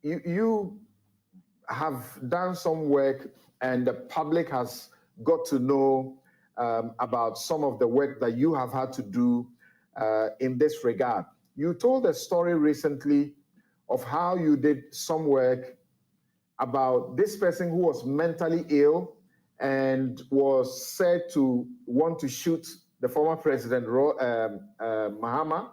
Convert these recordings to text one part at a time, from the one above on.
you have done some work, and the public has got to know about some of the work that you have had to do in this regard. You told a story recently of how you did some work about this person who was mentally ill and was said to want to shoot the former president, Mahama.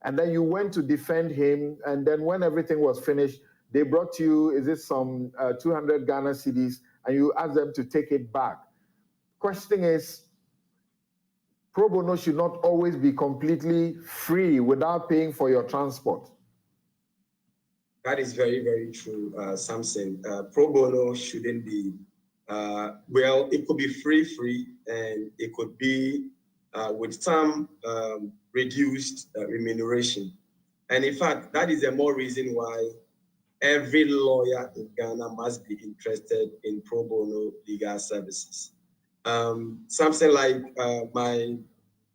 And then you went to defend him. And then when everything was finished, they brought you, is it some 200 Ghana cedis, and you asked them to take it back. Question is, pro bono should not always be completely free without paying for your transport. That is very, very true, Samson. Pro bono shouldn't be, well, it could be free, and it could be with some reduced remuneration. And in fact, that is the more reason why every lawyer in Ghana must be interested in pro bono legal services. Something like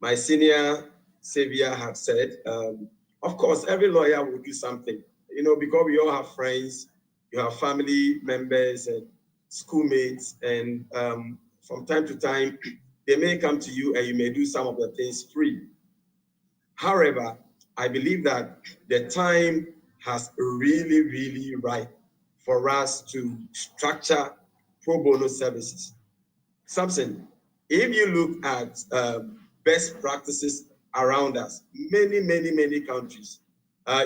my senior Xavier had said, of course, every lawyer will do something, you know, because we all have friends, you have family members and schoolmates, and from time to time, they may come to you and you may do some of the things free. However, I believe that the time has really, really right for us to structure pro bono services. Something, if you look at best practices around us, many countries,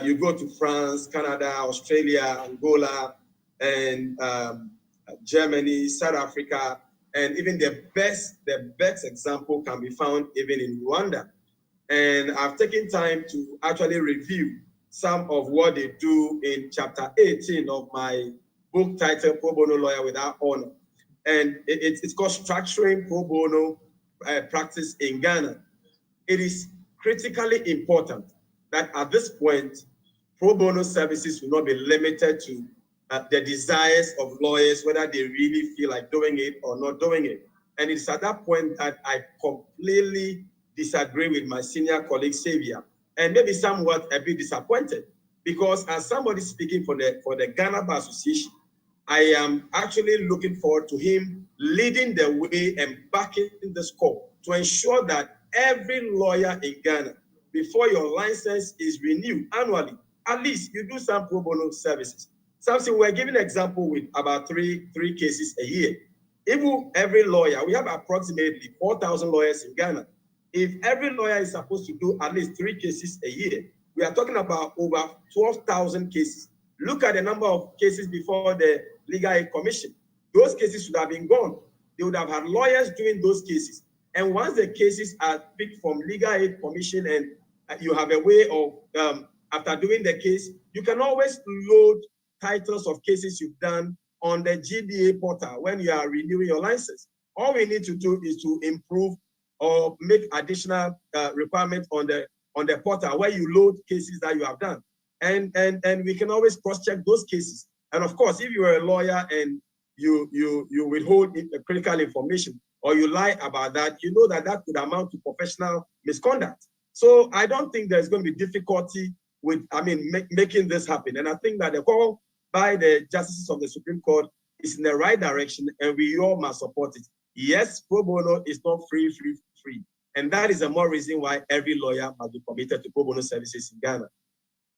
you go to France, Canada, Australia, Angola, and Germany, South Africa, and even the best example can be found even in Rwanda. And I've taken time to actually review some of what they do in chapter 18 of my book titled Pro Bono Lawyer Without Honor. And it's called Structuring Pro Bono Practice in Ghana. It is critically important that at this point, pro bono services will not be limited to the desires of lawyers, whether they really feel like doing it or not doing it. And it's at that point that I completely disagree with my senior colleague Xavier, and maybe somewhat a bit disappointed, because as somebody speaking for the Ghana Bar Association, I am actually looking forward to him leading the way and backing the score to ensure that every lawyer in Ghana, before your license is renewed annually, at least you do some pro bono services. Something we're giving an example with about three cases a year. If every lawyer, we have approximately 4,000 lawyers in Ghana. If every lawyer is supposed to do at least 3 cases a year, we are talking about over 12,000 cases. Look at the number of cases before the Legal Aid Commission. Those cases should have been gone. They would have had lawyers doing those cases. And once the cases are picked from Legal Aid Commission and you have a way of, after doing the case, you can always load titles of cases you've done on the GBA portal when you are renewing your license. All we need to do is to improve or make additional requirements on the portal where you load cases that you have done. And we can always cross-check those cases. And of course, if you are a lawyer and you withhold critical information or you lie about that, you know that could amount to professional misconduct. So I don't think there's going to be difficulty with, making this happen. And I think that the call by the justices of the Supreme Court is in the right direction, and we all must support it. Yes, pro bono is not free. And that is the more reason why every lawyer must be committed to pro bono services in Ghana.